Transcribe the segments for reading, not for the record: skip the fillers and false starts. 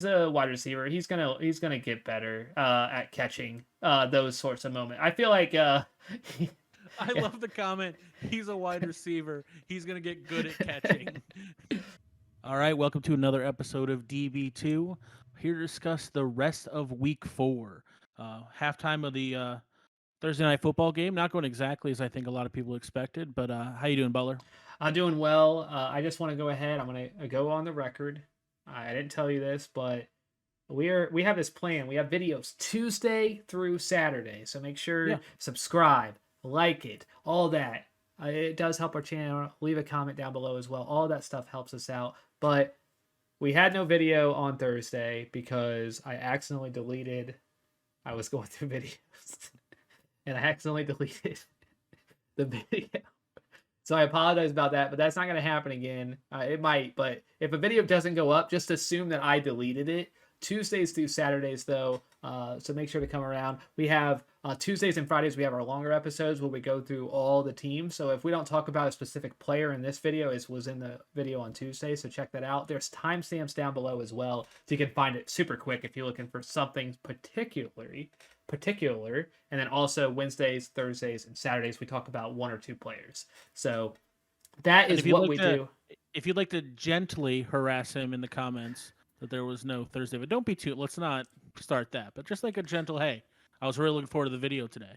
a wide receiver. He's gonna get better at catching those sorts of moments. I feel like I love the comment. He's a wide receiver. He's gonna get good at catching. All right, welcome to another episode of DB2. Here to discuss the rest of Week 4, halftime of the Thursday night football game. Not going exactly as I think a lot of people expected, but how you doing, Butler? I'm doing well. I just want to go ahead. I'm gonna go on the record. I didn't tell you this, but we have this plan. We have videos Tuesday through Saturday, so make Yeah, sure subscribe, like it, all that. It does help our channel. Leave a comment down below as well. All that stuff helps us out. But we had no video on Thursday because I accidentally deleted. I was going through videos and I accidentally deleted the video. So I apologize about that, but that's not going to happen again. It might, but if a video doesn't go up, just assume that I deleted it. Tuesdays through Saturdays, though, so make sure to come around. We have Tuesdays and Fridays, we have our longer episodes where we go through all the teams. So if we don't talk about a specific player in this video, it was in the video on Tuesday, so check that out. There's timestamps down below as well, so you can find it super quick if you're looking for something particular. And then also Wednesdays, Thursdays, and Saturdays, we talk about one or two players. So that and is what we do. if you'd like to gently harass him in the comments that there was no Thursday, but don't be too. Let's not start that. But just like a gentle, hey, I was really looking forward to the video today.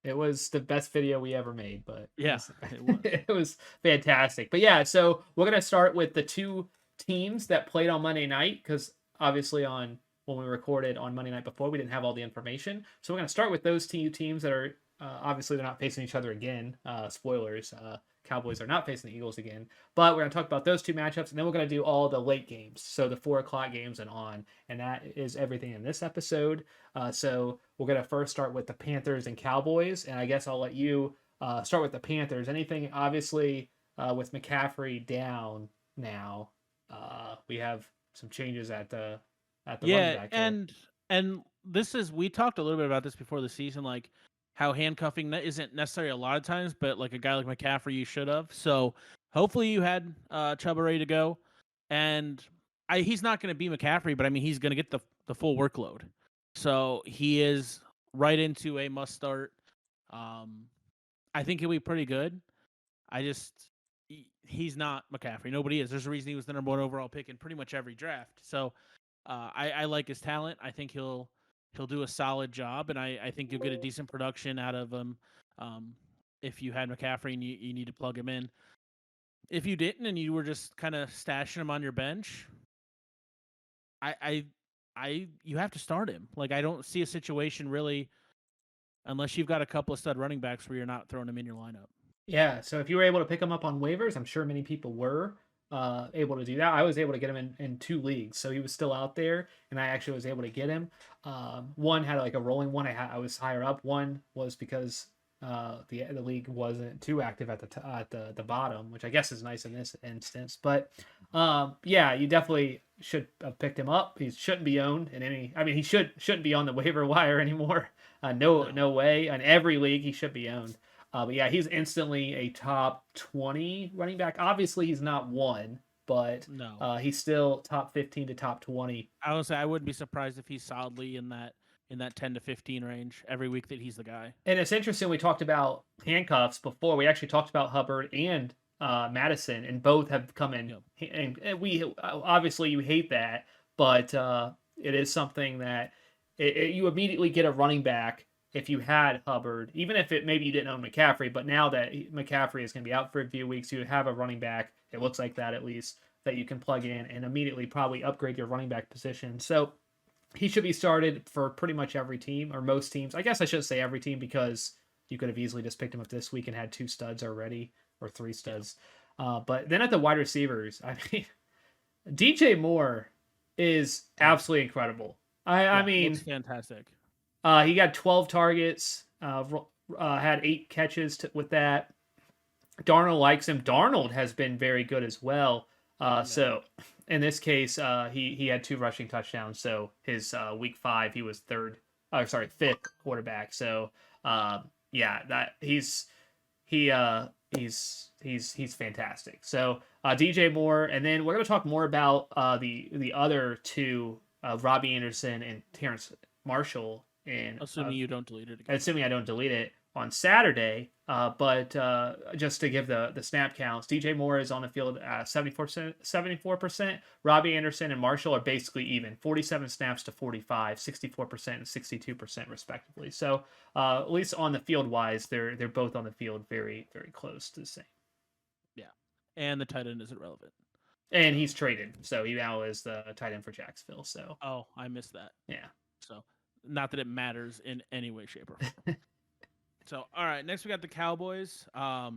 It was the best video we ever made, but Yeah, it was. it was fantastic. But yeah, so we're gonna start with the two teams that played on Monday night because obviously on when we recorded on Monday night before we didn't have all the information. So we're gonna start with those two teams that are obviously they're not facing each other again. Spoilers. Cowboys are not facing the Eagles again, but we're going to talk about those two matchups, and then we're going to do all the late games, so the 4 o'clock games and on, and that is everything in this episode. So we're going to first start with the Panthers and Cowboys, and I guess I'll let you start with the Panthers. Anything, obviously, with McCaffrey down now, we have some changes at the running Yeah, back there. and this is we talked a little bit about this before the season, like how handcuffing isn't necessary a lot of times, but like a guy like McCaffrey, you should have. So hopefully you had Chuba ready to go, and he's not going to be McCaffrey, but I mean he's going to get the full workload. So he is right into a must start. Um, I think he'll be pretty good. I just he's not McCaffrey. Nobody is. There's a reason he was the number 1 overall pick in pretty much every draft. So I like his talent. I think he'll do a solid job, and I think you'll get a decent production out of him. If you had McCaffrey and you need to plug him in. If you didn't and you were just kind of stashing him on your bench, you have to start him. Like I don't see a situation really, unless you've got a couple of stud running backs where you're not throwing him in your lineup. Yeah, so if you were able to pick him up on waivers, I'm sure many people were able to do that. I was able to get him in 2 leagues, so he was still out there, and I actually was able to get him. One had like a rolling one. I was higher up. One was because the league wasn't too active at the bottom, which I guess is nice in this instance. But yeah, you definitely should have picked him up. He shouldn't be owned in any. I mean, he shouldn't be on the waiver wire anymore. No. No way. In every league, he should be owned. But yeah, he's instantly a top 20 running back. Obviously, he's not one, but No. he's still top 15 to top 20. I would say I wouldn't be surprised if he's solidly in that 10 to 15 range every week that he's the guy. And it's interesting. We talked about handcuffs before. We actually talked about Hubbard and Madison, and both have come in. Yep. And we obviously you hate that, but it is something that you immediately get a running back if you had Hubbard, even if it maybe you didn't own McCaffrey. But now that McCaffrey is going to be out for a few weeks, you have a running back. It looks like that at least that you can plug in and immediately probably upgrade your running back position. So he should be started for pretty much every team or most teams. I guess I should say every team because you could have easily just picked him up this week and had 2 studs already or 3 studs. But then at the wide receivers, I mean, DJ Moore is absolutely incredible. I mean, it's fantastic. he got 12 targets, had 8 catches with that. Darnold likes him. Darnold has been very good as well. So in this case, he had 2 rushing touchdowns. So his week 5, he was 5th quarterback. So yeah, that he's fantastic. So DJ Moore, and then we're gonna talk more about the other 2 Robbie Anderson and Terrence Marshall in Assuming you don't delete it again. assuming I don't delete it on Saturday. But just to give the snap counts, DJ Moore is on the field at 74%. Robbie Anderson and Marshall are basically even, 47 snaps to 45, 64% and 62% respectively. So at least on the field wise, they're both on the field very, very close to the same. Yeah, and the tight end isn't relevant. And he's traded, so he now is the tight end for Jacksonville. So I missed that. Yeah. So not that it matters in any way, shape, or form. So all right, next we got the Cowboys. Yeah,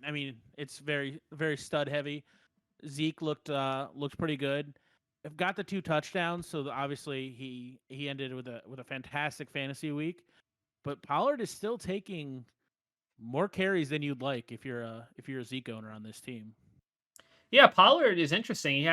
I mean it's very very stud heavy. Zeke looked pretty good. Got the 2 touchdowns, so obviously he ended with a fantastic fantasy week. But Pollard is still taking more carries than you'd like if you're a Zeke owner on this team. Yeah, Pollard is interesting.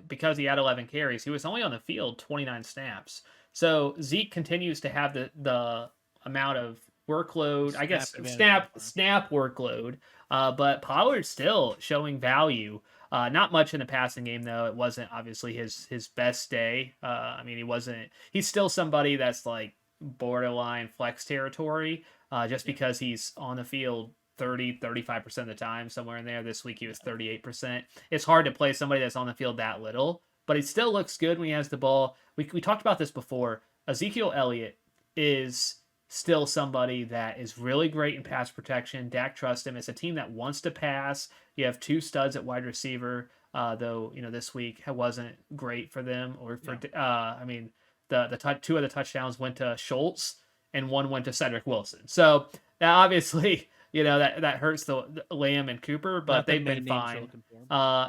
Because he had 11 carries, he was only on the field 29 snaps. So Zeke continues to have the amount of workload, I guess snap workload. But Pollard's still showing value. Not much in the passing game though. It wasn't obviously his best day. I mean, he's still somebody that's like borderline flex territory. Just because he's on the field 35% of the time, somewhere in there. This week he was 38%. It's hard to play somebody that's on the field that little, but he still looks good when he has the ball. We talked about this before. Ezekiel Elliott is still somebody that is really great in pass protection. Dak trusts him. It's a team that wants to pass. You have 2 studs at wide receiver, though this week wasn't great for them. Or for I mean, the 2 of the touchdowns went to Schultz and 1 went to Cedric Wilson. So obviously, that hurts the Lamb and Cooper, but they've been fine.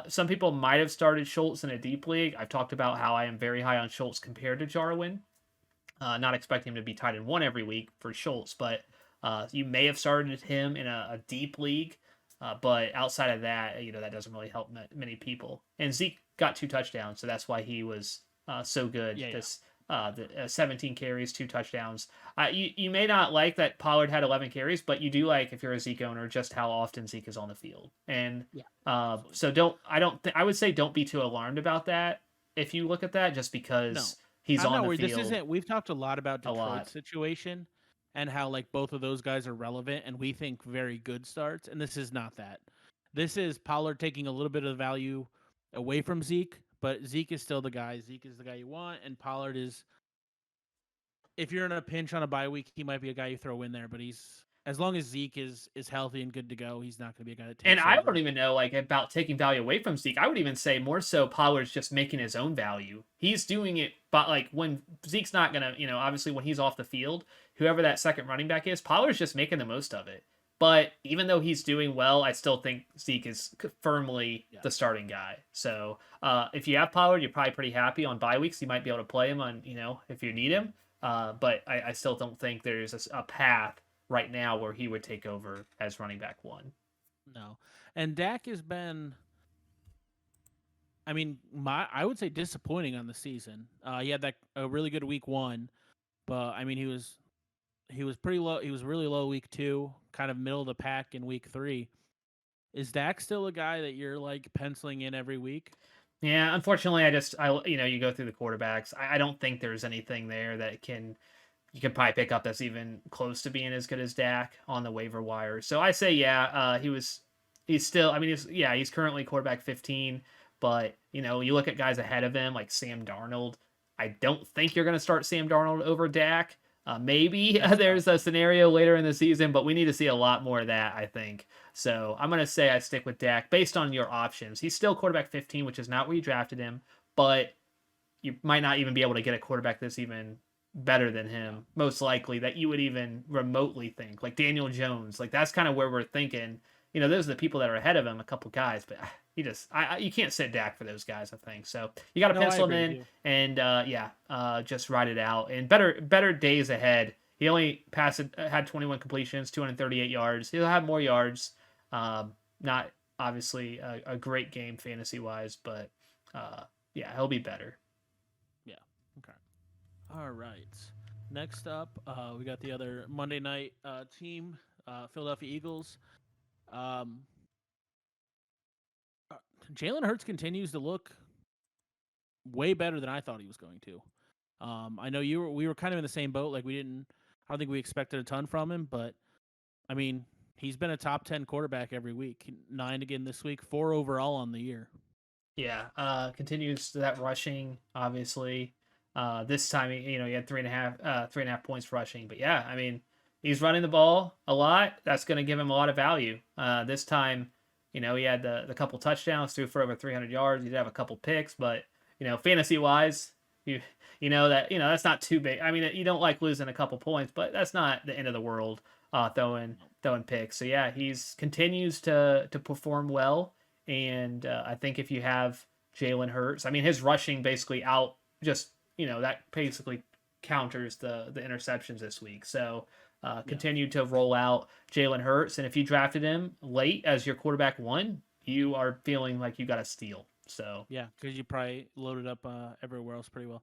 Some people might have started Schultz in a deep league. I've talked about how I am very high on Schultz compared to Jarwin. Not expecting him to be tight end 1 every week for Schultz, but you may have started him in a deep league. But outside of that, that doesn't really help many people. And Zeke got 2 touchdowns, so that's why he was so good. 17 carries, 2 touchdowns. You may not like that Pollard had 11 carries, but you do like, if you're a Zeke owner, just how often Zeke is on the field. And so I would say don't be too alarmed about that if you look at that, just because he's on the field. We've talked a lot about Detroit's situation and how like both of those guys are relevant and we think very good starts, and this is not that. This is Pollard taking a little bit of value away from Zeke. But Zeke is still the guy. Zeke is the guy you want, and Pollard is. If you're in a pinch on a bye week, he might be a guy you throw in there. But as long as Zeke is healthy and good to go, he's not going to be a guy that takes. And I don't even know about taking value away from Zeke. I would even say more so Pollard's just making his own value. He's doing it, but like when Zeke's not gonna, obviously when he's off the field, whoever that second running back is, Pollard's just making the most of it. But even though he's doing well, I still think Zeke is firmly the starting guy. So if you have Pollard, you're probably pretty happy on bye weeks. You might be able to play him on, if you need him. But I still don't think there's a path right now where he would take over as running back 1. No. And Dak has been, I mean, I would say disappointing on the season. He had a really good week 1, but I mean, he was pretty low. He was really low week 2, kind of middle of the pack in week 3. Is Dak still a guy that you're like penciling in every week? Yeah, unfortunately, you go through the quarterbacks. I don't think there's anything there that you can probably pick up that's even close to being as good as Dak on the waiver wire. So I say, he's still. I mean, he's currently quarterback 15, but you look at guys ahead of him like Sam Darnold. I don't think you're going to start Sam Darnold over Dak. Maybe there's a scenario later in the season, but we need to see a lot more of that, I think. So I'm going to say I stick with Dak based on your options. He's still quarterback 15, which is not where you drafted him, but you might not even be able to get a quarterback that's even better than him, most likely, that you would even remotely think. Like Daniel Jones. Like that's kind of where we're thinking. Those are the people that are ahead of him, a couple guys, but you can't sit Dak for those guys, I think. So you got to pencil him in and just ride it out. And better days ahead. He only had 21 completions, 238 yards. He'll have more yards. Not obviously a great game fantasy wise, but he'll be better. Yeah. Okay. All right. Next up, we got the other Monday night team, Philadelphia Eagles. Jalen Hurts continues to look way better than I thought he was going to. I know we were kind of in the same boat. Like I don't think we expected a ton from him, but I mean, he's been a top 10 quarterback every week. 9 again this week, 4 overall on the year. Yeah, continues that rushing, obviously. This time, he had 3.5 points rushing. But yeah, I mean, he's running the ball a lot. That's going to give him a lot of value. This time, he had the couple touchdowns, threw for over 300 yards. He did have a couple picks, but fantasy wise, that's not too big. I mean, you don't like losing a couple points, but that's not the end of the world. Throwing picks. So yeah, he's continues to perform well. And I think if you have Jalen Hurts, I mean, his rushing basically that basically counters the interceptions this week. So continue to roll out Jalen Hurts. And if you drafted him late as your quarterback one, you are feeling like you got a steal. So yeah, because you probably loaded up everywhere else pretty well.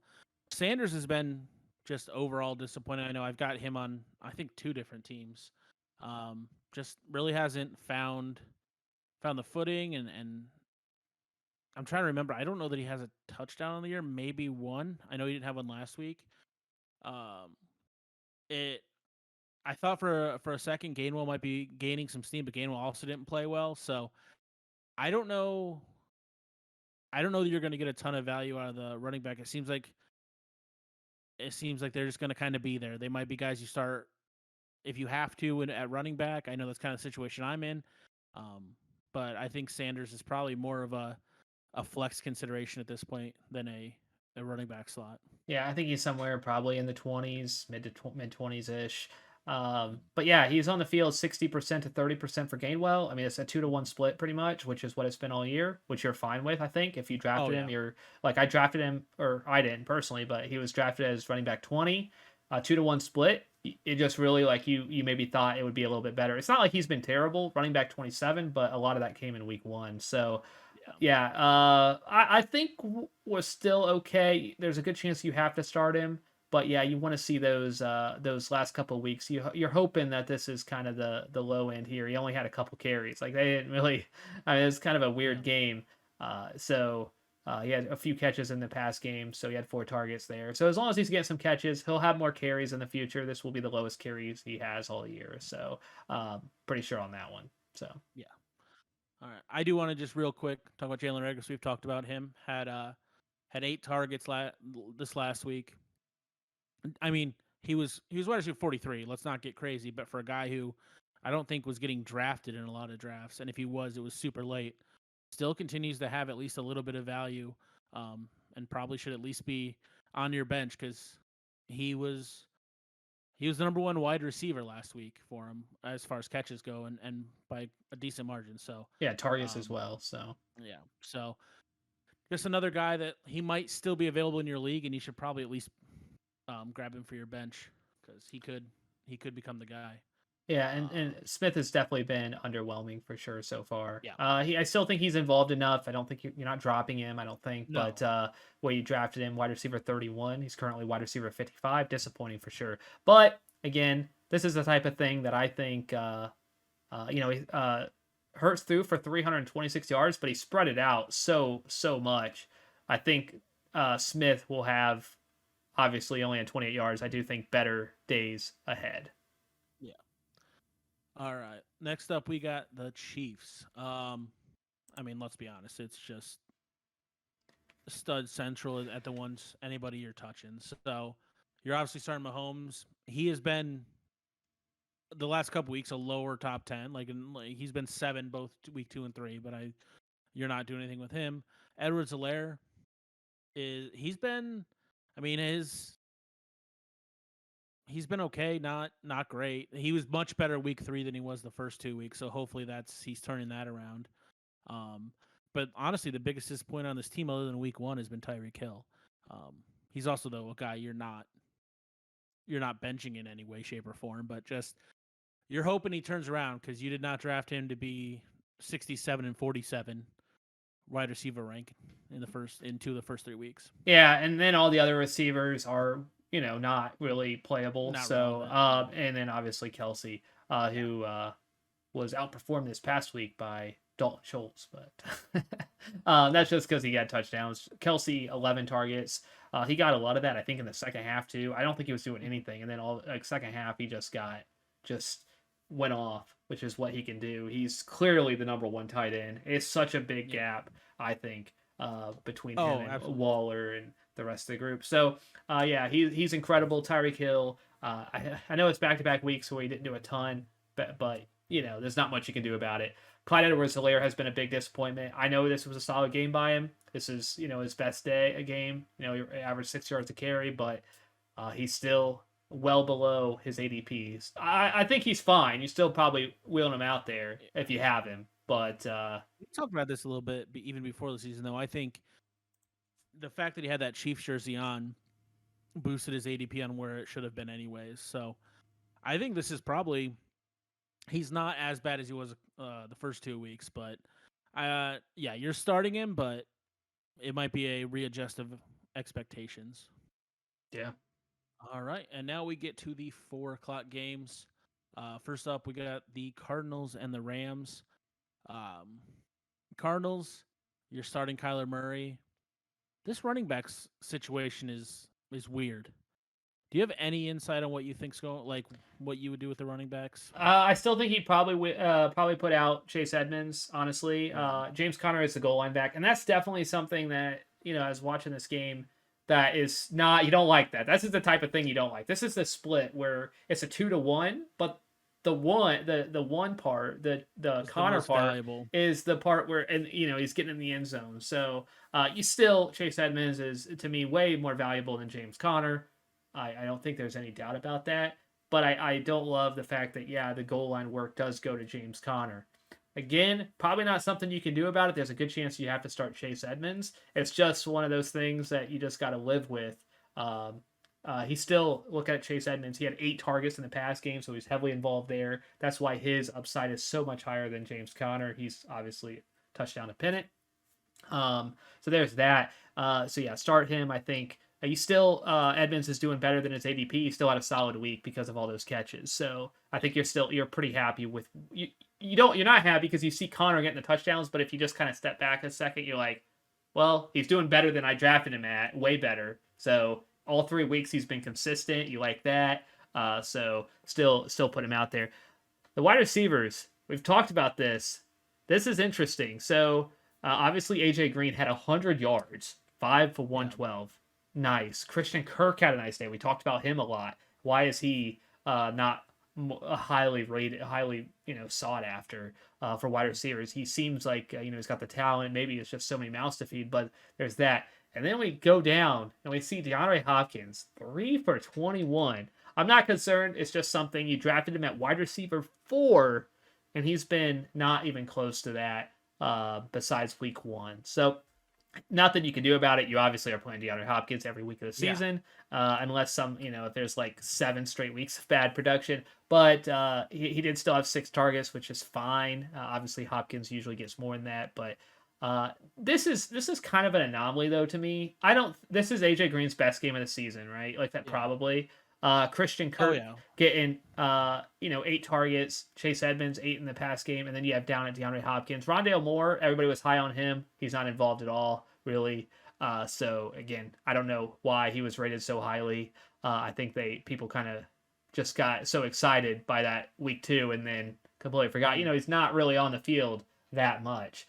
Sanders has been just overall disappointing. I know I've got him on, I think, 2 different teams. Just really hasn't found the footing, and I'm trying to remember. I don't know that he has a touchdown on the year. Maybe one. I know he didn't have one last week. I thought for a second Gainwell might be gaining some steam, but Gainwell also didn't play well. So I don't know. I don't know that you're going to get a ton of value out of the running back. It seems like they're just going to kind of be there. They might be guys you start if you have to at running back. I know that's kind of the situation I'm in. But I think Sanders is probably more of a flex consideration at this point than a running back slot. yeah, I think he's somewhere probably in the 20s, mid 20s ish. But yeah, he's on the field 60% to 30% for Gainwell. I mean, it's a 2-to-1 split pretty much, which is what it's been all year, which you're fine with, I think. If you drafted him, you're like, I drafted him, or I didn't personally, but he was drafted as running back 20, 2-to-1 split. It just really like you maybe thought it would be a little bit better. It's not like he's been terrible running back 27, but a lot of that came in week 1. So yeah, I think we're still okay. There's a good chance you have to start him, but yeah, you want to see those last couple of weeks. You're hoping that this is kind of the low end here. He only had a couple carries. Like they didn't really. I mean, it was kind of a weird game. He had a few catches in the past game, so he had 4 targets there. So as long as he's getting some catches, he'll have more carries in the future. This will be the lowest carries he has all year. So pretty sure on that one. So yeah. All right. I do want to just real quick talk about Jalen Reagor. We've talked about him. Had 8 targets this last week. I mean, he was wide receiver 43. Let's not get crazy, but for a guy who I don't think was getting drafted in a lot of drafts, and if he was, it was super late. Still continues to have at least a little bit of value, and probably should at least be on your bench because he was the number 1 wide receiver last week for him as far as catches go, and by a decent margin. So yeah, targets as well. So yeah, so just another guy that he might still be available in your league, and you should probably at least grab him for your bench because he could become the guy. Yeah, and Smith has definitely been underwhelming for sure so far. Yeah. I still think he's involved enough. I don't think you're not dropping him. I don't think, No. but where you drafted him, wide receiver 31, he's currently wide receiver 55. Disappointing for sure. But again, this is the type of thing that I think, Hurts through for 326 yards, but he spread it out so much. I think Smith will have, obviously only at 28 yards. I do think better days ahead. All right. Next up, we got the Chiefs. I mean, let's be honest. It's just stud central at the ones anybody you're touching. So you're obviously starting Mahomes. He has been the last couple weeks a lower top 10. Like he's been 7 both week 2 and 3. But you're not doing anything with him. Edwards-Helaire he's been. I mean He's been okay, not great. He was much better week 3 than he was the first 2 weeks, so hopefully he's turning that around. But honestly, the biggest disappointment on this team, other than week 1, has been Tyreek Hill. He's also though a guy you're not benching in any way, shape, or form, but just you're hoping he turns around because you did not draft him to be 67 and 47 wide receiver rank in 2 of the first 3 weeks. Yeah, and then all the other receivers are not really playable. Not so, relevant. and then obviously Kelsey, who was outperformed this past week by Dalton Schultz, but that's just because he got touchdowns. Kelsey, 11 targets. He got a lot of that, I think, in the second half too. I don't think he was doing anything, and then second half he just went off, which is what he can do. He's clearly the number one tight end. It's such a big gap, I think, between him and absolutely. Waller and the rest of the group. So yeah, he's incredible. Tyreek Hill. I know it's back-to-back weeks where he didn't do a ton, but there's not much you can do about it. Clyde Edwards-Helaire has been a big disappointment. I know this was a solid game by him. This is, his best day a game. He averaged 6 yards a carry, but he's still well below his ADPs. I think he's fine. You're still probably wheeling him out there if you have him. But we talked about this a little bit even before the season, though. I think the fact that he had that Chiefs jersey on boosted his ADP on where it should have been anyways. So I think this is probably he's not as bad as he was the first 2 weeks, but yeah, you're starting him, but it might be a readjust of expectations. Yeah. All right, and now we get to the 4:00 games. First up, we got the Cardinals and the Rams. Cardinals, you're starting Kyler Murray. This running backs situation is weird. Do you have any insight on what you think's going, like what you would do with the running backs? I still think he'd probably put out Chase Edmunds. Honestly, James Conner is the goal line back, and that's definitely something that I was watching this game. That is not, you don't like that. This is the type of thing you don't like. This is the split where it's a 2-1, but the one part, the Conner part valuable. is the part where, and he's getting in the end zone. So you still, Chase Edmonds is to me way more valuable than James Conner. I don't think there's any doubt about that. But I don't love the fact that, the goal line work does go to James Conner. Again, probably not something you can do about it. There's a good chance you have to start Chase Edmonds. It's just one of those things that you just got to live with. He still, look at Chase Edmonds, he had 8 targets in the pass game, so he's heavily involved there. That's why his upside is so much higher than James Conner. He's obviously touchdown dependent. So there's that. So yeah, start him. I think you still Edmonds is doing better than his ADP. He still had a solid week because of all those catches. So I think you're pretty happy with you. You're not happy because you see Conner getting the touchdowns, but if you just kind of step back a second, you're like, well, he's doing better than I drafted him at, way better. So all 3 weeks he's been consistent. You like that. So still put him out there. The wide receivers, we've talked about this. This is interesting. So obviously AJ Green had 100 yards, 5 for 112. Yeah. Nice. Christian Kirk had a nice day. We talked about him a lot. Why is he not highly rated, highly sought after for wide receivers? He seems like he's got the talent. Maybe it's just so many mouths to feed, but there's that. And then we go down and we see DeAndre Hopkins, 3 for 21. I'm not concerned. It's just something you drafted him at wide receiver 4, and he's been not even close to that besides week 1. So nothing you can do about it. You obviously are playing DeAndre Hopkins every week of the season, unless if there's like 7 straight weeks of bad production. But he did still have 6 targets, which is fine. Obviously, Hopkins usually gets more than that, but this is kind of an anomaly though to me. This is AJ Green's best game of the season, right? Like that probably. Christian Kirk getting 8 targets, Chase Edmonds 8 in the pass game, and then you have down at DeAndre Hopkins. Rondale Moore, everybody was high on him. He's not involved at all, really. So again, I don't know why he was rated so highly. I think people kind of just got so excited by that week 2 and then completely forgot. He's not really on the field that much.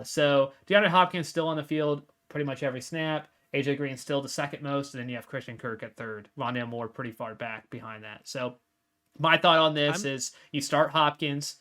So DeAndre Hopkins still on the field pretty much every snap. AJ Green still the second most, and then you have Christian Kirk at third. Rondale Moore pretty far back behind that. So my thought on this is you start Hopkins.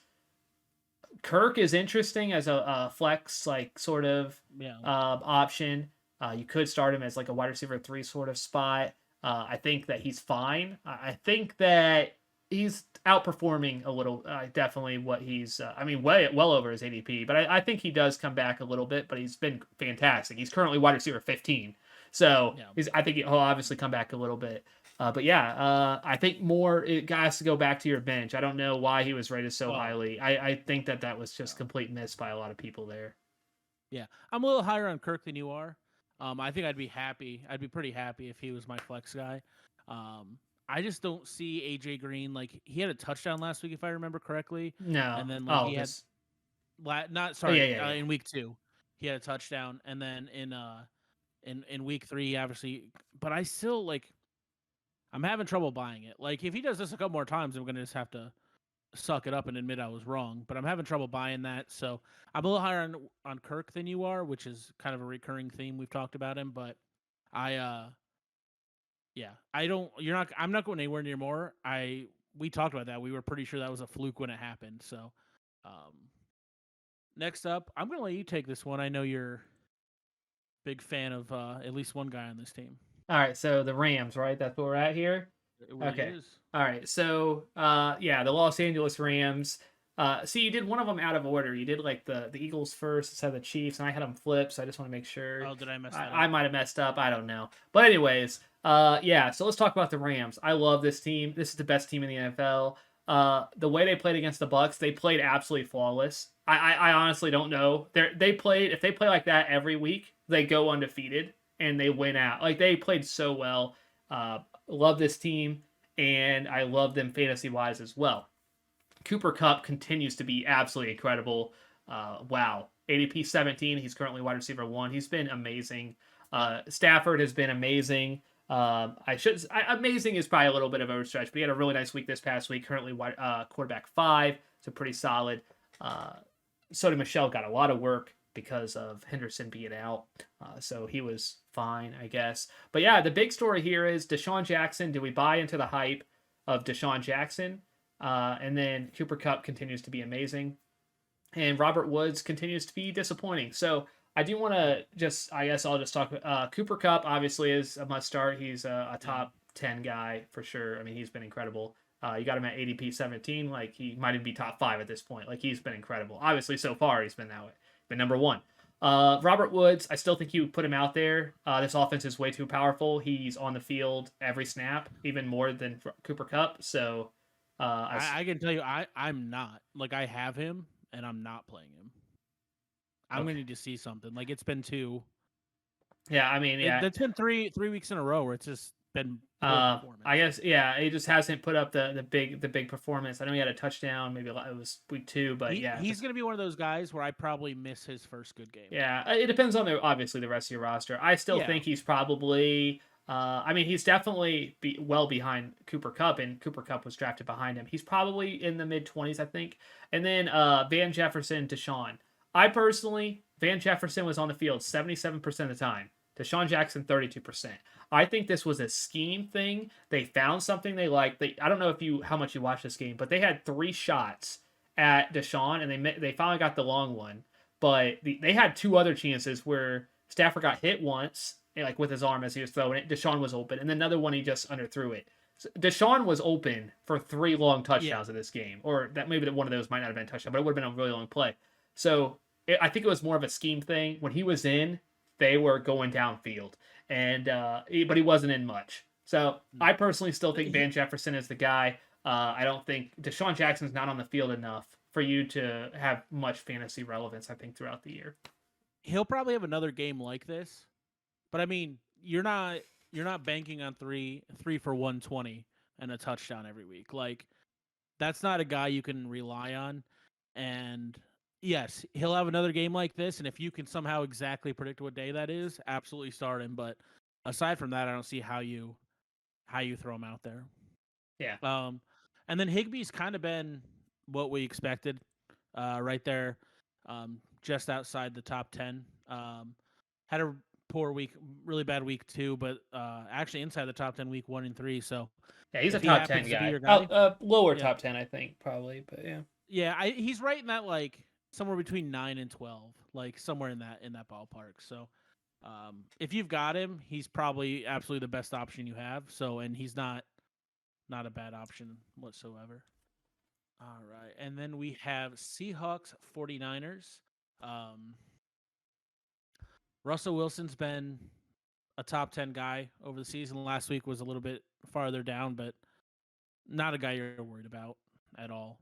Kirk is interesting as a flex sort of option. You could start him as like a wide receiver 3 sort of spot. I think that he's fine. I think that he's outperforming a little, definitely what he's, well over his ADP, but I think he does come back a little bit, but he's been fantastic. He's currently wide receiver 15. So I think he'll obviously come back a little bit. I think more it has to go back to your bench. I don't know why he was rated so highly. I think that was just complete miss by a lot of people there. Yeah. I'm a little higher on Kirk than you are. I think I'd be happy. I'd be pretty happy if he was my flex guy. I just don't see AJ Green. Like, he had a touchdown last week, if I remember correctly. No. And then Oh yeah, yeah, in week 2, he had a touchdown, and then in week 3, obviously. But I still I'm having trouble buying it. Like if he does this a couple more times, I'm gonna just have to suck it up and admit I was wrong. But I'm having trouble buying that. So I'm a little higher on Kirk than you are, which is kind of a recurring theme we've talked about him. But I yeah, I don't. You're not. I'm not going anywhere near more. We talked about that. We were pretty sure that was a fluke when it happened. So, um, next up, I'm going to let you take this one. I know you're a big fan of at least one guy on this team. All right, so the Rams, right? That's what we're at here. It really Okay. is. All right. So, yeah, the Los Angeles Rams. See, you did one of them out of order. You did like the Eagles first instead of the Chiefs, and I had them flipped, so I just want to make sure. Oh, did I mess that up? I might have messed up. I don't know. But anyways, yeah. So let's talk about the Rams. I love this team. This is the best team in the NFL. The way they played against the Bucks, they played absolutely flawless. I honestly don't know. They played, if they play like that every week, they go undefeated and they win out. Like they played so well. Love this team, and I love them fantasy wise as well. Cooper Kupp continues to be absolutely incredible. Wow, ADP 17. He's currently wide receiver 1. He's been amazing. Stafford has been amazing. Amazing is probably a little bit of overstretch, but he had a really nice week this past week. Currently, quarterback 5, so pretty solid. Sony Michel got a lot of work because of Henderson being out, so he was fine, I guess. But yeah, the big story here is Deshaun Jackson. Do we buy into the hype of Deshaun Jackson? And then Cooper Kupp continues to be amazing, and Robert Woods continues to be disappointing. So I do want to I guess I'll just talk. Cooper Kupp obviously is a must start. He's a top 10 guy for sure. I mean, he's been incredible. You got him at ADP 17. Like he might even be top 5 at this point. Like he's been incredible. Obviously, so far he's been that way. Been number 1. Robert Woods, I still think you put him out there. This offense is way too powerful. He's on the field every snap, even more than Cooper Kupp. So I can tell you, I'm not. Like I have him, and I'm not playing him. I'm going to need to see something. Like it's been 2. Yeah, I mean, yeah, it's been 3 weeks in a row where it's just been I guess yeah, he just hasn't put up the big performance. I know he had a touchdown, maybe it was week 2, but yeah, he's going to be one of those guys where I probably miss his first good game. Yeah, it depends on obviously the rest of your roster. I still think he's probably. I mean, he's definitely well behind Cooper Kupp, and Cooper Kupp was drafted behind him. He's probably in the mid-20s, I think. And then Van Jefferson, Deshaun. I personally, Van Jefferson was on the field 77% of the time. Deshaun Jackson, 32%. I think this was a scheme thing. They found something they liked. I don't know how much you watched this game, but they had 3 shots at Deshaun, and they finally got the long one. But they had 2 other chances where Stafford got hit once, like with his arm as he was throwing it. Deshaun was open, and then another one he just underthrew it. So Deshaun was open for 3 long touchdowns in this game, or that maybe one of those might not have been a touchdown, but it would have been a really long play. So I think it was more of a scheme thing. When he was in, they were going downfield, and but he wasn't in much. So I personally still think Van Jefferson is the guy. I don't think Deshaun Jackson's not on the field enough for you to have much fantasy relevance, I think, throughout the year. He'll probably have another game like this, but I mean, you're not banking on 3 for 120 and a touchdown every week. Like that's not a guy you can rely on. And yes, he'll have another game like this, and if you can somehow exactly predict what day that is, absolutely start him. But aside from that, I don't see how you throw him out there. Yeah. And then Higbee's kind of been what we expected, right there, just outside the top 10. Had a poor week, really bad week 2, but actually inside the top 10 week 1 and 3. So yeah, he's a top 10 guy. Lower top 10, I think, probably, but yeah. Yeah, he's right in that like somewhere between 9 and 12, like somewhere in that ballpark. So if you've got him, he's probably absolutely the best option you have. So and he's not a bad option whatsoever. All right, and then we have Seahawks 49ers. Russell Wilson's been a top 10 guy over the season. Last week was a little bit farther down, but not a guy you're worried about at all.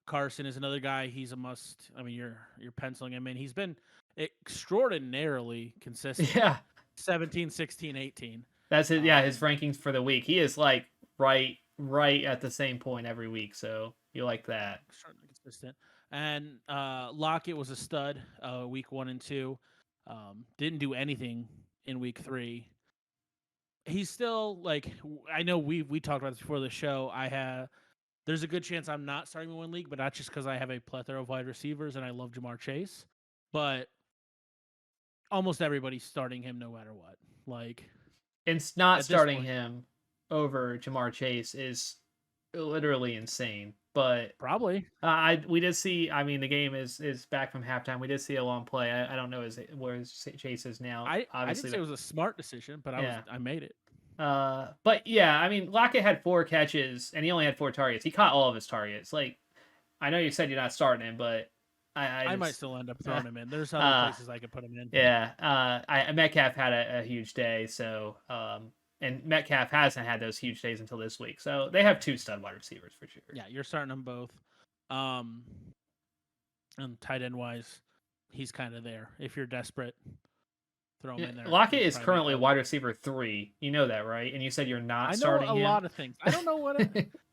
Carson is another guy. He's a must. I mean, you're penciling him in. He's been extraordinarily consistent. Yeah. 17, 16, 18. That's his his rankings for the week. He is like right at the same point every week. So you like that. Extraordinarily consistent. And Lockett was a stud week 1 and 2. Didn't do anything in week 3. He's still like, I know we talked about this before the show. There's a good chance I'm not starting in one league, but not just because I have a plethora of wide receivers and I love Jamar Chase, but almost everybody's starting him no matter what. Like, and not at this starting point, him over Jamar Chase is literally insane. But probably. we did see. I mean, the game is back from halftime. We did see a long play. I don't know where Chase is now. I Obviously, didn't say it was a smart decision, but yeah. I made it. But yeah, I mean, Lockett had 4 catches and he only had 4 targets. He caught all of his targets. Like, I know you said you're not starting him, but I might still end up throwing him in. There's other places I could put him in. Yeah. Metcalf had a huge day, so and Metcalf hasn't had those huge days until this week. So they have 2 stud wide receivers for sure. Yeah, you're starting them both. And tight end wise, he's kind of there. If you're desperate, throw him in there. Lockett is currently wide receiver 3. You know that, right? And you said you're not starting him. I know a lot of things. I don't know what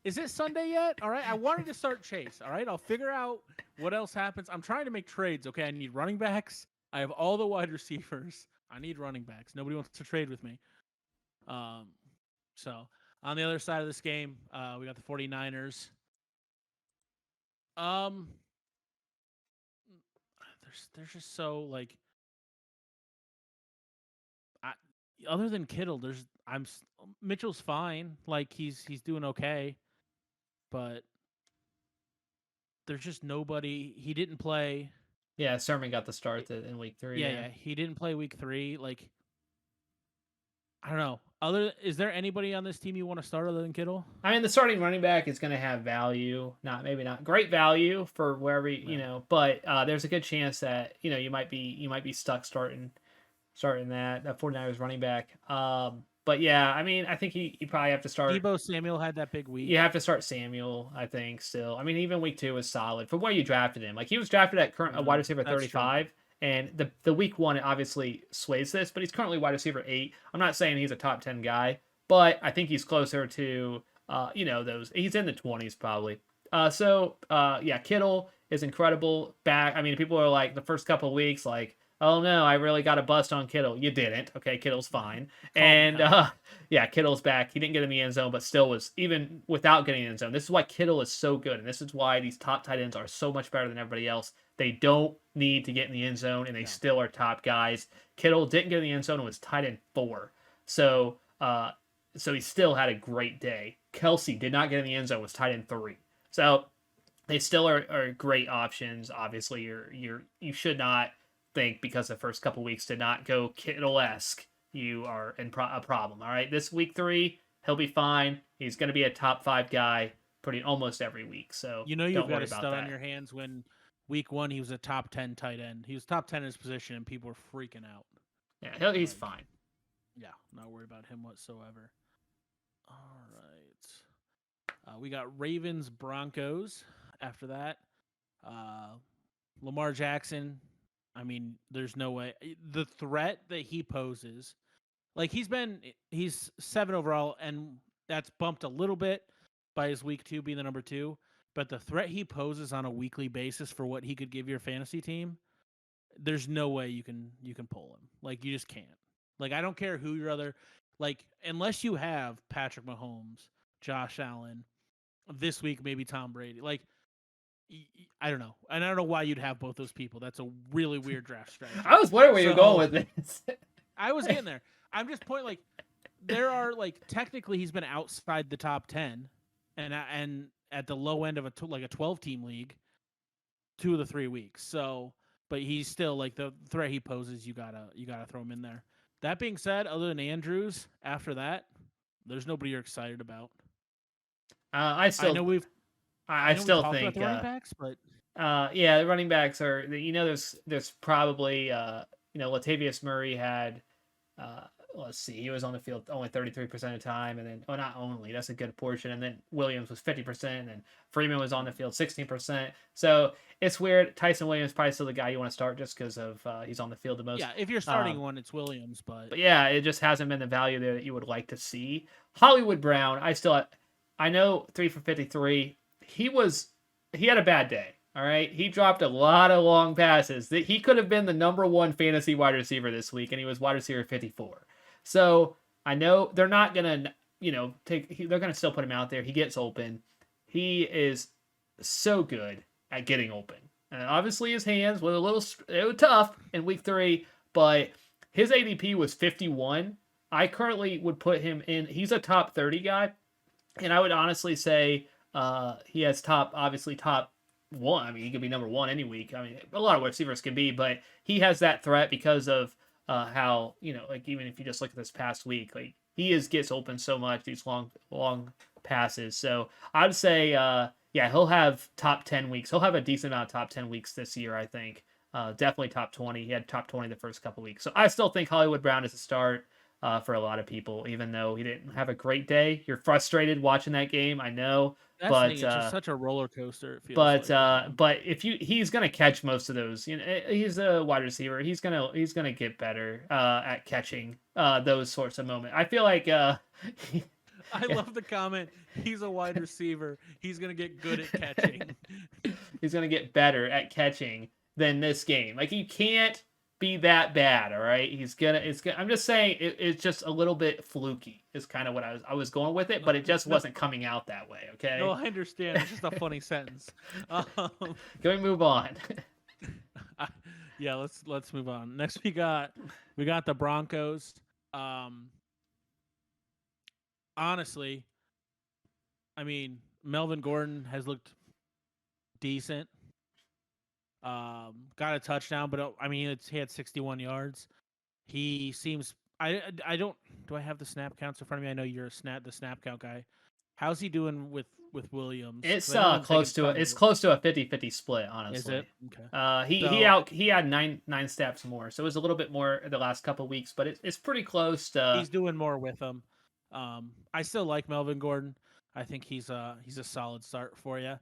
is it Sunday yet? All right, I wanted to start Chase. All right, I'll figure out what else happens. I'm trying to make trades. Okay, I need running backs. I have all the wide receivers. I need running backs. Nobody wants to trade with me. So on the other side of this game, we got the 49ers. They're just so like. Other than Kittle, Mitchell's fine. Like he's doing okay, but there's just nobody. He didn't play. Yeah, Sermon got the start in week 3. Yeah, he didn't play week 3. Like, I don't know. Is there anybody on this team you want to start other than Kittle? I mean, the starting running back is going to have value. Maybe not great value for wherever you know, but there's a good chance that you might be stuck starting that 49ers running back. But yeah, I mean, I think you probably have to start. Deebo Samuel had that big week. You have to start Samuel, I think. Still, I mean, even week 2 was solid from where you drafted him. Like he was drafted at current wide receiver 35, and the week 1 obviously sways this, but he's currently wide receiver 8. I'm not saying he's a top 10 guy, but I think he's closer to those. He's in the 20s probably. Yeah, Kittle is incredible back. I mean, people are like the first couple of weeks like, oh no, I really got a bust on Kittle. You didn't. Okay, Kittle's fine. And yeah, Kittle's back. He didn't get in the end zone, but still was, even without getting in the end zone. This is why Kittle is so good, and this is why these top tight ends are so much better than everybody else. They don't need to get in the end zone, and they still are top guys. Kittle didn't get in the end zone and was tight end 4. So he still had a great day. Kelsey did not get in the end zone, was tight end 3. So they still are great options. Obviously, you should not think because the first couple weeks did not go Kittle-esque, you are in a problem. All right, this week 3, he'll be fine. He's going to be a top 5 guy pretty almost every week. So you've got a stud on your hands when week 1 he was a top 10 tight end. He was top 10 in his position, and people were freaking out. Yeah, he's fine. Yeah, not worried about him whatsoever. All right, we got Ravens Broncos. After that, Lamar Jackson. I mean, there's no way. The threat that he poses, like he's 7 overall, and that's bumped a little bit by his week 2 being the number 2. But the threat he poses on a weekly basis for what he could give your fantasy team, there's no way you can pull him. Like you just can't. Like I don't care who your other, like unless you have Patrick Mahomes, Josh Allen, this week maybe Tom Brady. Like I don't know. And I don't know why you'd have both those people. That's a really weird draft strategy. I was wondering where you're going with this. I was getting there. I'm just pointing, like, there are, like, technically he's been outside the top 10 and at the low end of a 12-team league 2 of the 3 weeks. So, but he's still, like, the threat he poses, you gotta throw him in there. That being said, other than Andrews, after that, there's nobody you're excited about. I know I still think about the running backs, but the running backs are, there's probably Latavius Murray had let's see, he was on the field only 33% of the time, and then not only, that's a good portion, and then Williams was 50%, and then Freeman was on the field 16%. So it's weird. Tyson Williams probably still the guy you want to start just because of he's on the field the most. Yeah, if you're starting one, it's Williams, but yeah, it just hasn't been the value there that you would like to see. Hollywood Brown, I know 3 for 53. He had a bad day. All right, he dropped a lot of long passes. That he could have been the number one fantasy wide receiver this week, and he was wide receiver 54. So I know they're not gonna, they're gonna still put him out there. He gets open. He is so good at getting open. And obviously his hands were it was tough in week 3, but his ADP was 51. I currently would put him in. He's a top 30 guy, and I would honestly say he has top 1. I mean, he could be number 1 any week. I mean, a lot of receivers can be, but he has that threat because of how, like even if you just look at this past week, like he gets open so much, these long passes. So I'd say, he'll have top 10 weeks. He'll have a decent amount of top 10 weeks this year, I think. Definitely top 20. He had top 20 the first couple weeks. So I still think Hollywood Brown is a start for a lot of people, even though he didn't have a great day. You're frustrated watching that game, I know. It's just such a roller coaster. It feels but if he's gonna catch most of those. He's a wide receiver. He's gonna get better at catching those sorts of moments. I feel like I love the comment. He's a wide receiver. He's gonna get good at catching. He's gonna get better at catching than this game. Like he can't be that bad, all right? I'm just saying it's just a little bit fluky is kind of what I was going with it, but it just wasn't coming out that way, okay? No, I understand. It's just a funny sentence. Can we move on? Yeah, let's move on. Next we got the Broncos. Honestly, I mean, Melvin Gordon has looked decent. Got a touchdown, but I mean, he had 61 yards. He seems. I don't. Do I have the snap counts in front of me? I know you're the snap count guy. How's he doing with Williams? It's close to a 50-50 split, honestly. Is it? Okay. He had nine snaps more, so it was a little bit more the last couple of weeks, but it's pretty close to. He's doing more with them. I still like Melvin Gordon. I think he's a solid start for you.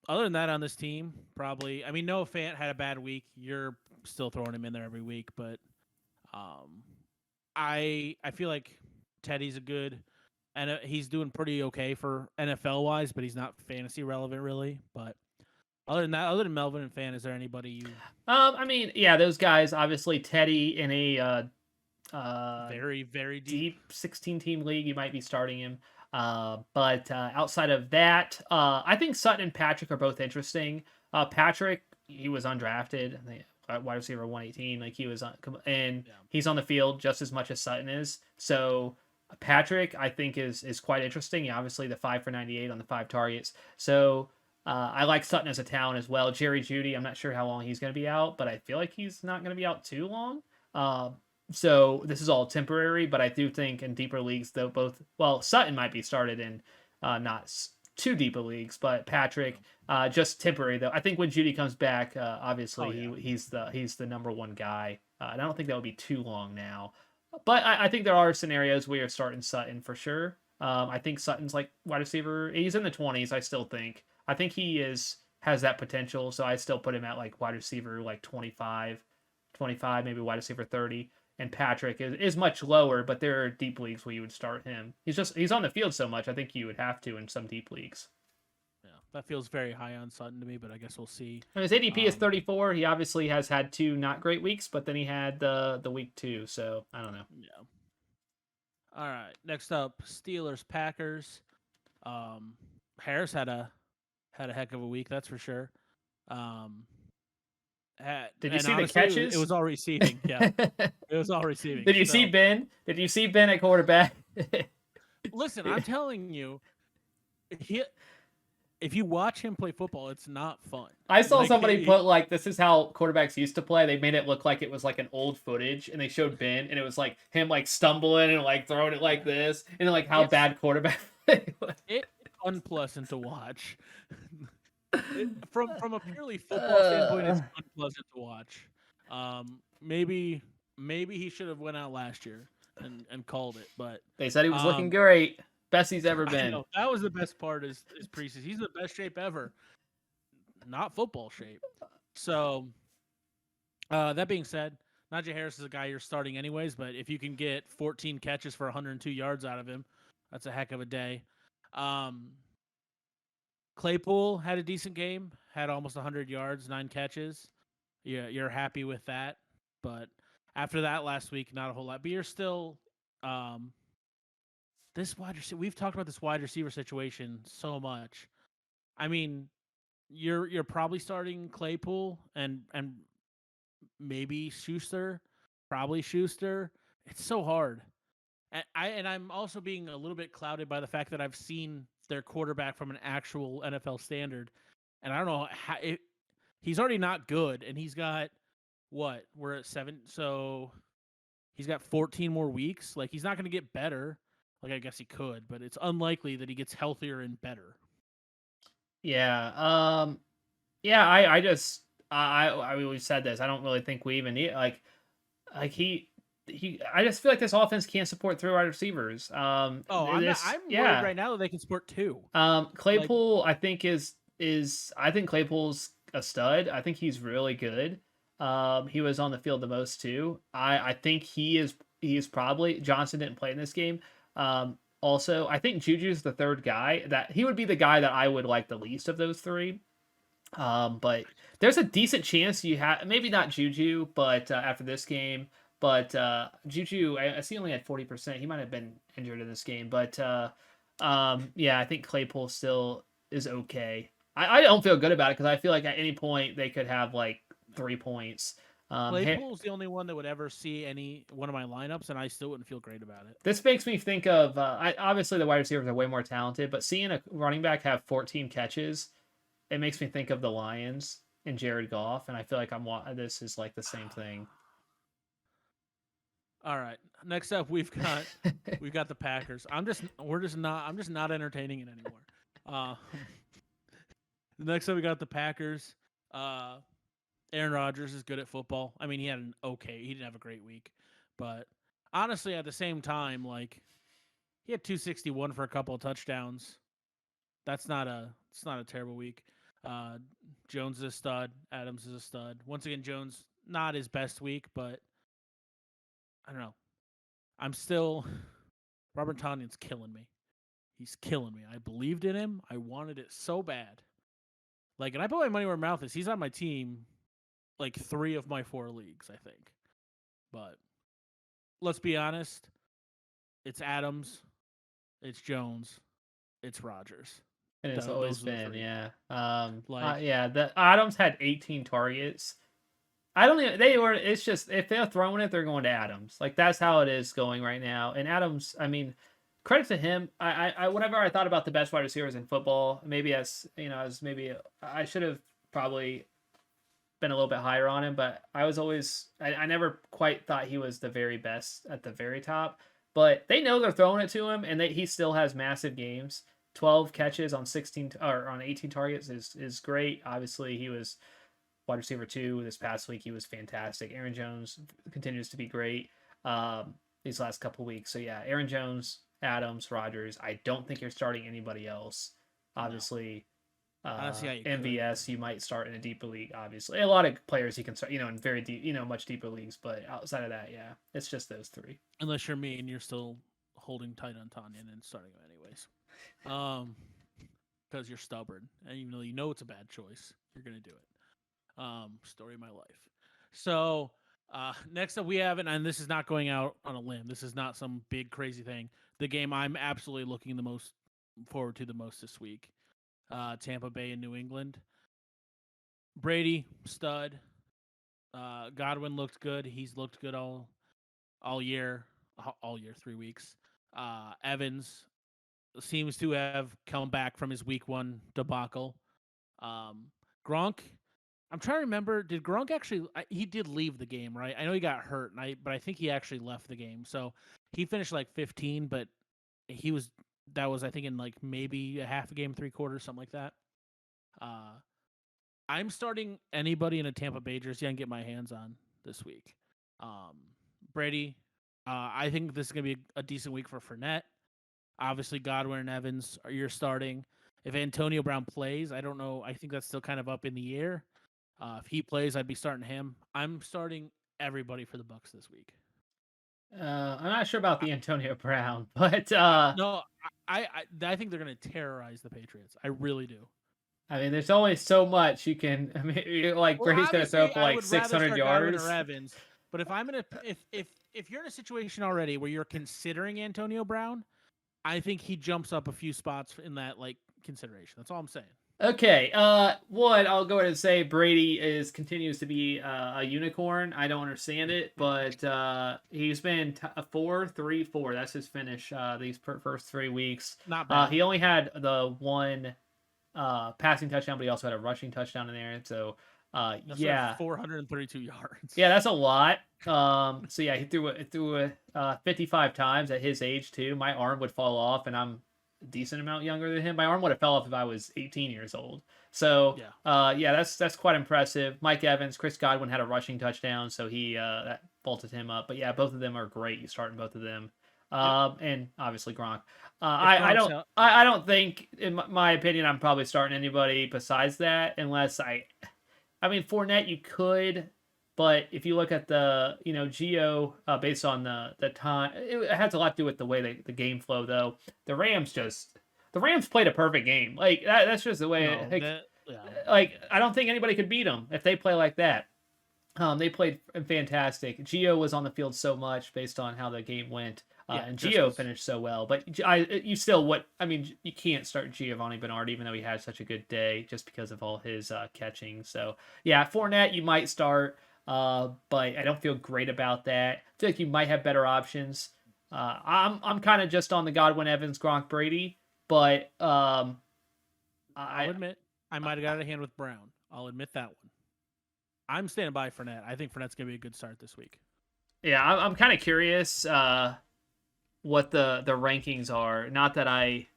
Other than that, on this team, probably. I mean, Noah Fant had a bad week. You're still throwing him in there every week, but I feel like Teddy's a good, and he's doing pretty okay for NFL wise, but he's not fantasy relevant really. But other than Melvin and Fant, is there anybody you? I mean, yeah, those guys. Obviously, Teddy in a very very deep 16-team league, you might be starting him. But outside of that, I think Sutton and Patrick are both interesting. Patrick, he was undrafted, wide receiver 118, like he was he's on the field just as much as Sutton is. So Patrick, I think is quite interesting. Obviously, the 5 for 98 on the 5 targets. So I like Sutton as a talent as well. Jerry Jeudy, I'm not sure how long he's going to be out, but I feel like he's not going to be out too long. So this is all temporary, but I do think in deeper leagues, Sutton might be started in not too deeper leagues, but Patrick just temporary though. I think when Jeudy comes back, obviously he's the number 1 guy, and I don't think that would be too long now. But I think there are scenarios where you're starting Sutton for sure. I think Sutton's like wide receiver. He's in the 20s. I still think. I think he has that potential, so I still put him at like wide receiver like 25, maybe wide receiver 30. And Patrick is much lower, but there are deep leagues where you would start him. He's on the field so much, I think you would have to in some deep leagues. Yeah, that feels very high on Sutton to me, but I guess we'll see. And his ADP is 34. He obviously has had 2 not great weeks, but then he had the week 2, so I don't know. Yeah. All right, next up, Steelers Packers. Harris had a heck of a week, that's for sure. Did you see honestly, the catches? It was all receiving. Yeah, it was all receiving. Did you see Ben? Did you see Ben at quarterback? Listen, I'm telling you, if you watch him play football, it's not fun. I saw somebody put like, this is how quarterbacks used to play. They made it look like it was like an old footage, and they showed Ben, and it was like him like stumbling and like throwing it like this, and like how bad quarterback. It's unpleasant to watch. From a purely football standpoint, it's unpleasant to watch. Maybe he should have went out last year and called it, but they said he was looking great, best he's ever been. I know, that was the best part is preseason. He's the best shape ever, not football shape. So that being said, Najee Harris is a guy you're starting anyways, but if you can get 14 catches for 102 yards out of him, that's a heck of a day. Claypool had a decent game, had almost 100 yards, 9 catches. Yeah, you're happy with that. But after that last week, not a whole lot. But you're still um, this wide receiver. We've talked about this wide receiver situation so much. I mean, you're probably starting Claypool and maybe Schuster, probably Schuster. It's so hard. I'm also being a little bit clouded by the fact that I've seen their quarterback from an actual NFL standard, and I don't know how he's already not good, and he's got what we're at 7, so he's got 14 more weeks. Like he's not going to get better. Like I guess he could, but it's unlikely that he gets healthier and better. Yeah. Yeah. I just I mean, we've said this. I don't really think we even need like he. I just feel like this offense can't support three wide receivers. Oh, I'm not. This I'm worried yeah. right now that they can support 2. Like, Claypool, I think is I think Claypool's a stud. I think he's really good. He was on the field the most too. I think he is probably Johnson didn't play in this game. Also, I think Juju's the third guy that he would be the guy that I would like the least of those three. But there's a decent chance you have maybe not Juju, but after this game, but Juju, I see he only had 40%. He might have been injured in this game, but yeah, I think Claypool still is okay. I don't feel good about it because I feel like at any point they could have like 3 points. Claypool's the only one that would ever see any one of my lineups, and I still wouldn't feel great about it. This makes me think of obviously the wide receivers are way more talented, but seeing a running back have 14 catches, it makes me think of the Lions and Jared Goff, and I feel like this is like the same thing. All right. Next up, we've got the Packers. I'm just not entertaining it anymore. Next up, we got the Packers. Aaron Rodgers is good at football. I mean, he didn't have a great week, but honestly, at the same time, like he had 261 for a couple of touchdowns. It's not a terrible week. Jones is a stud. Adams is a stud. Once again, Jones not his best week, but I don't know. I'm still Robert Tonyan's killing me. He's killing me. I believed in him. I wanted it so bad. Like, and I put my money where my mouth is. He's on my team, like 3 of my 4 leagues, I think. But let's be honest. It's Adams. It's Jones. It's Rodgers. And it's always been, yeah. Like, the Adams had 18 targets. I don't even. They were. It's just if they're throwing it, they're going to Adams. Like that's how it is going right now. And Adams, I mean, credit to him. Whenever I thought about the best wide receivers in football, maybe as maybe I should have probably been a little bit higher on him, but I never quite thought he was the very best at the very top. But they know they're throwing it to him, and he still has massive games. 12 catches on 16 or on 18 targets is great. Obviously, he was wide receiver 2 this past week. He was fantastic. Aaron Jones continues to be great these last couple weeks. So yeah, Aaron Jones, Adams, Rodgers. I don't think you're starting anybody else. Obviously, MVS you might start in a deeper league. Obviously, a lot of players you can start, in very deep, much deeper leagues. But outside of that, yeah, it's just those 3. Unless you're me and you're still holding tight on Tanyan and starting him anyways, because you're stubborn and even though you know it's a bad choice, you're gonna do it. Story of my life. So next up we have, and this is not going out on a limb. This is not some big crazy thing. The game I'm absolutely looking the most forward to the most this week. Tampa Bay and New England. Brady, stud. Godwin looked good. He's looked good all year, 3 weeks. Evans seems to have come back from his week 1 debacle. Gronk, I'm trying to remember. Did Gronk actually? He did leave the game, right? I know he got hurt, but I think he actually left the game. So he finished like 15, but that was I think in like maybe a half a game, 3/4, something like that. I'm starting anybody in a Tampa Bay jersey I can get my hands on this week. Brady, I think this is gonna be a decent week for Fournette. Obviously, Godwin and Evans are you're starting. If Antonio Brown plays, I don't know. I think that's still kind of up in the air. If he plays, I'd be starting him. I'm starting everybody for the Bucs this week. I'm not sure about the Antonio Brown, but no, I think they're going to terrorize the Patriots. I really do. I mean, there's only so much you can. I mean, like Well, Brady's gonna throw obviously, for I like would rather 600 start Godwin or yards. Evans. But if I'm gonna, if you're in a situation already where you're considering Antonio Brown, I think he jumps up a few spots in that like consideration. That's all I'm saying. Okay. One, I'll go ahead and say Brady continues to be a unicorn. I don't understand it, but he's been 4-3-4. That's his finish. These first 3 weeks. Not bad. He only had the one passing touchdown, but he also had a rushing touchdown in there. So, That's yeah, 432 yards. yeah, that's a lot. So yeah, he threw it 55 times at his age too. My arm would fall off, and I'm a decent amount younger than him. My arm would have fell off if I was 18 years old. So Yeah. yeah, that's quite impressive. Mike Evans, Chris Godwin had a rushing touchdown, so he that vaulted him up. But yeah, both of them are great. You starting both of them. And obviously Gronk. I don't think, in my opinion, I'm probably starting anybody besides that, unless I mean, Fournette you could, but if you look at the Geo based on the time, it has a lot to do with the way the game flow though. The Rams played a perfect game. Like that's just the way. Like I don't think anybody could beat them if they play like that. They played fantastic. Geo was on the field so much based on how the game went. And Gio finished so well, but you still you can't start Giovanni Bernard even though he had such a good day just because of all his catching. So yeah, Fournette you might start, but I don't feel great about that. I feel like you might have better options. I'm kind of just on the Godwin, Evans, Gronk, Brady, but I'll admit I might have got out of hand with Brown. I'll admit that one. I'm standing by Fournette. I think Fournette's gonna be a good start this week. Yeah, I'm kind of curious what the rankings are. Not that I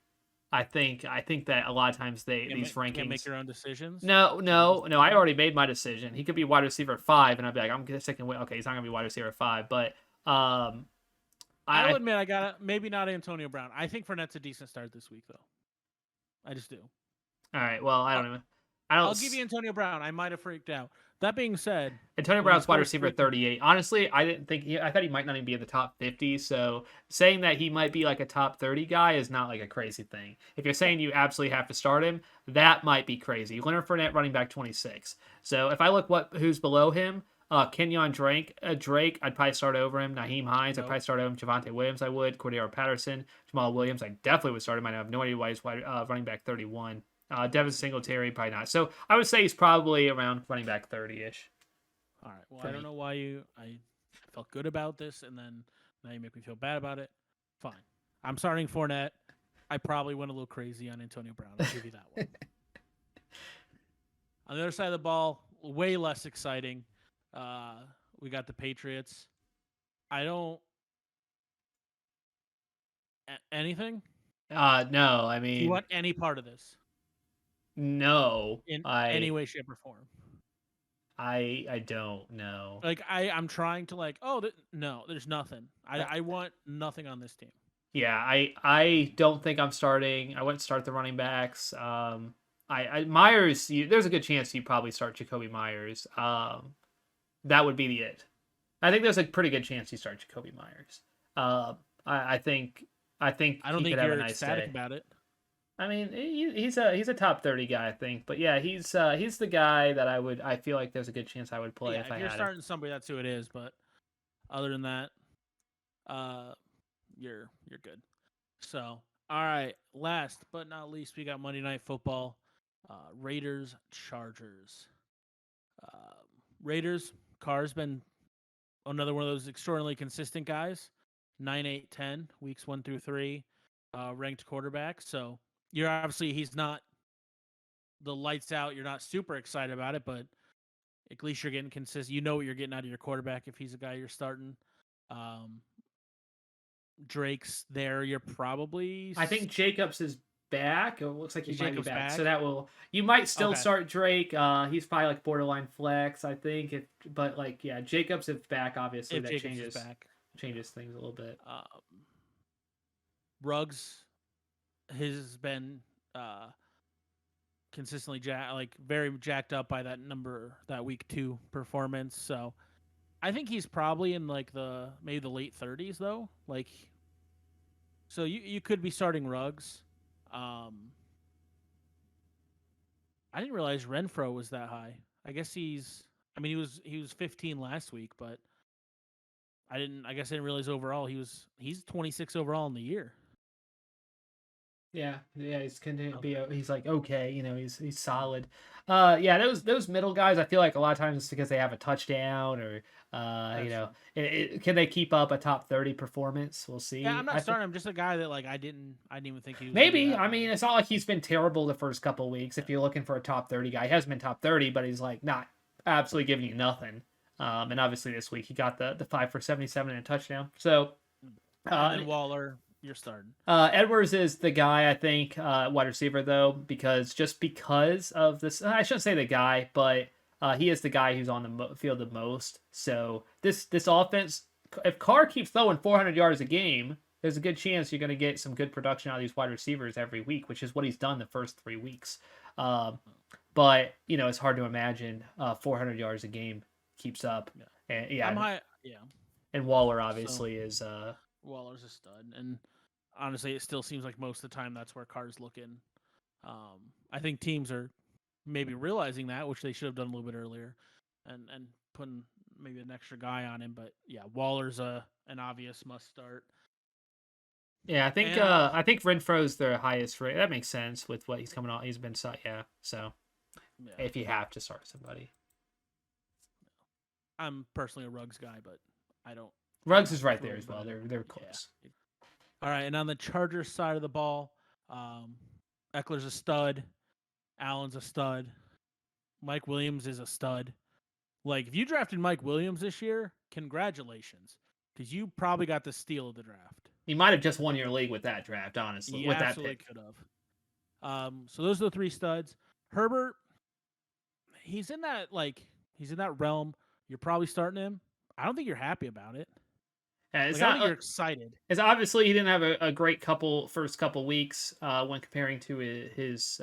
think that a lot of times these rankings can't make your own decisions. No. I already made my decision. He could be wide receiver 5, and I'd be like, I'm sticking with okay. He's not gonna be wide receiver 5, but I'll admit I got maybe not Antonio Brown. I think Fournette's a decent start this week though. I just do. All right. Well, I'll give you Antonio Brown. I might have freaked out. That being said, Antonio Brown's wide receiver 38. Honestly, I thought he might not even be in the top 50. So saying that he might be like a top 30 guy is not like a crazy thing. If you're saying you absolutely have to start him, that might be crazy. Leonard Fournette running back 26. So if I look who's below him, Kenyon Drake, I'd probably start over him. Naheem Hines, I'd probably start over him. Javonte Williams, I would. Cordero Patterson, Jamal Williams, I definitely would start him. I have no idea why he's running back 31. Devin Singletary, probably not. So I would say he's probably around running back 30-ish. All right. Well, I don't know why I felt good about this, and then now you make me feel bad about it. Fine. I'm starting Fournette. I probably went a little crazy on Antonio Brown. I'll give you that one. On the other side of the ball, way less exciting. We got the Patriots. I don't... Anything? No, I mean... Do you want any part of this? No. In any way, shape, or form. I don't know. Like, I'm trying to no, there's nothing. I want nothing on this team. Yeah, I don't think I'm starting. I wouldn't start the running backs. Myers, there's a good chance you probably start Jacoby Myers. That would be it. I think there's a pretty good chance you start Jacoby Myers. I think I don't think you're ecstatic about it. I mean, he's a top 30 guy, I think. But yeah, he's the guy that I feel like there's a good chance I would play if I had you're starting somebody, that's who it is. But other than that, you're good. So, all right. Last but not least, we got Monday Night Football. Raiders, Chargers. Raiders, Carr's been another one of those extraordinarily consistent guys. 9, 8, 10, weeks 1 through 3, ranked quarterback. So he's not the lights out. You're not super excited about it, but at least you're getting consistent. You know what you're getting out of your quarterback if he's a guy you're starting. Drake's there. You're probably... I think Jacobs is back. It looks like he might be back. So you might still start Drake. He's probably like borderline flex, I think. Jacobs is back, obviously. That changes things a little bit. Ruggs has been consistently very jacked up by that week 2 performance. So I think he's probably in maybe the late 30s though. So you could be starting Ruggs. I didn't realize Renfro was that high. I guess he's. I mean, he was 15 last week, but I didn't. I guess I didn't realize overall he's 26 overall in the year. Yeah, he's continue to be. Okay. He's like okay, he's solid. Yeah, those middle guys, I feel like a lot of times it's because they have a touchdown or That's true. can they keep up a top 30 performance? We'll Yeah, see. I'm not starting. I'm just a guy that like I didn't even think he was gonna be Maybe. that I high. mean, it's not like he's been terrible the first couple weeks. Yeah. If you're looking for a top 30 guy, he hasn't been top 30, but he's like not absolutely giving you nothing. And obviously this week he got the 5 for 77 and a touchdown. So And then Waller, you're starting. Edwards is the guy, I think, wide receiver though, because of this. I shouldn't say the guy, but he is the guy who's on the field the most. So this offense, if Carr keeps throwing 400 yards a game, there's a good chance you're going to get some good production out of these wide receivers every week, which is what he's done the first 3 weeks. But it's hard to imagine 400 yards a game keeps up. Yeah. And yeah, I'm high. Yeah. and Waller obviously is. Waller's a stud, and honestly, it still seems like most of the time that's where Carr's looking. I think teams are maybe realizing that, which they should have done a little bit earlier, and putting maybe an extra guy on him. But yeah, Waller's an obvious must start. Yeah, And I think Renfro's the highest rate. That makes sense with what he's coming on. He's been yeah. So yeah, if you have to start somebody, I'm personally a Ruggs guy, but I don't. Ruggs is right there as well. They're close. Yeah. All right, and on the Chargers side of the ball, Eckler's a stud. Allen's a stud. Mike Williams is a stud. Like, if you drafted Mike Williams this year, congratulations, because you probably got the steal of the draft. He might have just won your league with that draft, honestly. He with that absolutely pick, could have. So those are the 3 studs. Herbert, he's in that realm. You're probably starting him. I don't think you're happy about it. it's I don't not. think you're excited. It's obviously he didn't have a great first couple weeks when comparing to his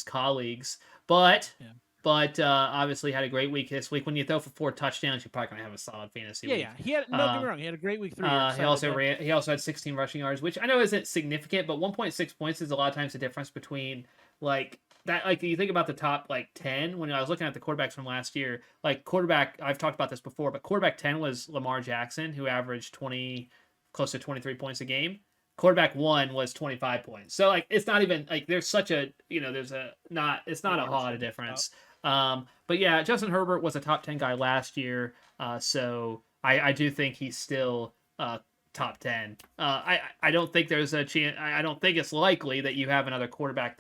colleagues, but. Yeah. But obviously had a great week this week. When you throw for 4 touchdowns, you're probably gonna have a solid fantasy week. Yeah. He had don't get me wrong. He had a great week 3. He also had 16 rushing yards, which I know isn't significant, but 1.6 points is a lot of times the difference between like that. Like you think about the top like 10 when I was looking at the quarterbacks from last year. Like quarterback, I've talked about this before, but quarterback 10 was Lamar Jackson, who averaged close to 23 points a game. Quarterback 1 was 25 points. So like it's not even like there's such a it's not a lot of difference. But yeah, Justin Herbert was a top 10 guy last year. So I do think he's still top 10. I don't think there's a chance. I don't think it's likely that you have another quarterback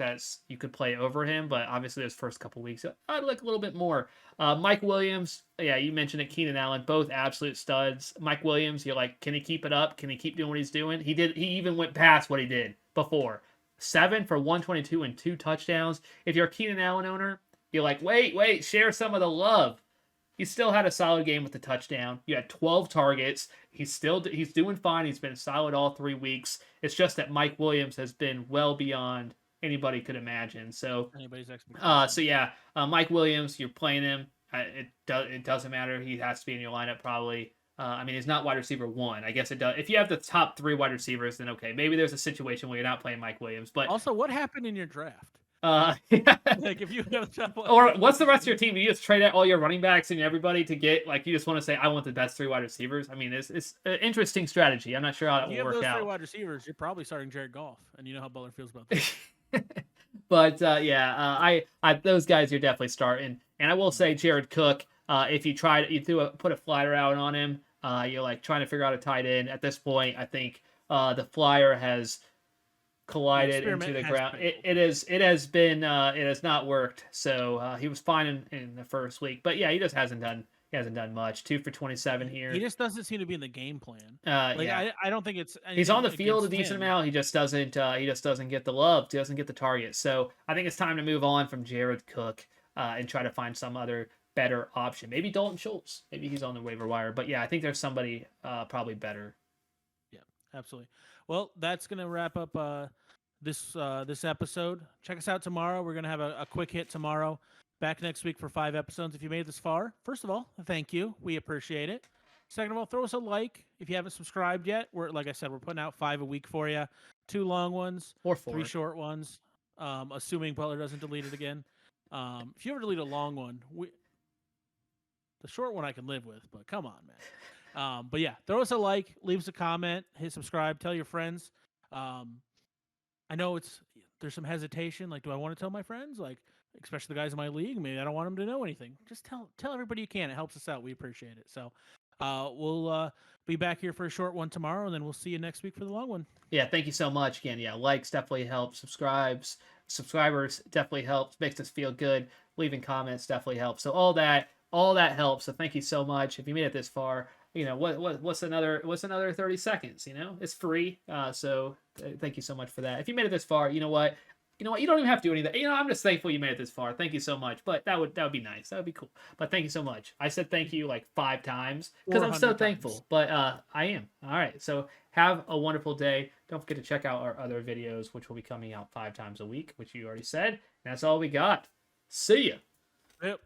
you could play over him. But obviously, those first couple weeks, I'd like a little bit more. Mike Williams, yeah, you mentioned it. Keenan Allen, both absolute studs. Mike Williams, you're like, can he keep it up? Can he keep doing what he's doing? He did. He even went past what he did before. 7 for 122 and 2 touchdowns. If you're a Keenan Allen owner, you're like, wait, share some of the love. He still had a solid game with the touchdown. You had 12 targets. He's doing fine. He's been solid all 3 weeks. It's just that Mike Williams has been well beyond anybody could imagine. So anybody's expectation. Mike Williams, you're playing him. It doesn't matter. He has to be in your lineup probably. I mean, he's not wide receiver 1. I guess it does. If you have the top 3 wide receivers, then okay, maybe there's a situation where you're not playing Mike Williams. But also, what happened in your draft? Like if you have or what's the rest of your team? You just trade out all your running backs and everybody to get like you just want to say I want the best 3 wide receivers. I mean, it's an interesting strategy. I'm not sure how that will work out. If you have those 3 wide receivers, you're probably starting Jared Goff, and you know how Butler feels about that. But I those guys you're definitely starting. And I will say Jared Cook. If you put a flyer out on him, you're like trying to figure out a tight end. At this point, I think the flyer has collided into the ground. It has not worked. So he was fine in the first week, but yeah, he just hasn't done much. 2 for 27 here. He just doesn't seem to be in the game plan. Yeah. I don't think it's. He's on the field a decent amount. He just doesn't get the love. He doesn't get the target. So I think it's time to move on from Jared Cook and try to find some other better option. Maybe Dalton Schultz. Maybe he's on the waiver wire. But yeah, I think there's somebody probably better. Yeah, absolutely. Well, that's gonna wrap up this episode. Check us out tomorrow. We're gonna have a quick hit tomorrow. Back next week for 5 episodes. If you made it this far, first of all, thank you. We appreciate it. Second of all, throw us a like if you haven't subscribed yet. Like I said, we're putting out 5 a week for you. 2 long ones Or 4. 3 short ones. Assuming Butler doesn't delete it again. If you ever delete a long one, the short one I can live with, but come on, man. But yeah, throw us a like, leave us a comment, hit subscribe, tell your friends. I know there's some hesitation. Like, do I want to tell my friends? Like, especially the guys in my league. Maybe I don't want them to know anything. Just tell everybody you can. It helps us out. We appreciate it. So, we'll be back here for a short one tomorrow, and then we'll see you next week for the long one. Yeah, thank you so much again. Yeah, likes definitely help. Subscribers definitely helps. Makes us feel good. Leaving comments definitely helps. So all that helps. So thank you so much. If you made it this far, what's another 30 seconds? It's free. So thank you so much for that. If you made it this far, you know what? You don't even have to do anything. I'm just thankful you made it this far. Thank you so much. But that would be nice. That would be cool. But thank you so much. I said thank you like 5 times because I'm so thankful. But I am. All right. So have a wonderful day. Don't forget to check out our other videos, which will be coming out 5 times a week, which you already said. And that's all we got. See ya. Yep.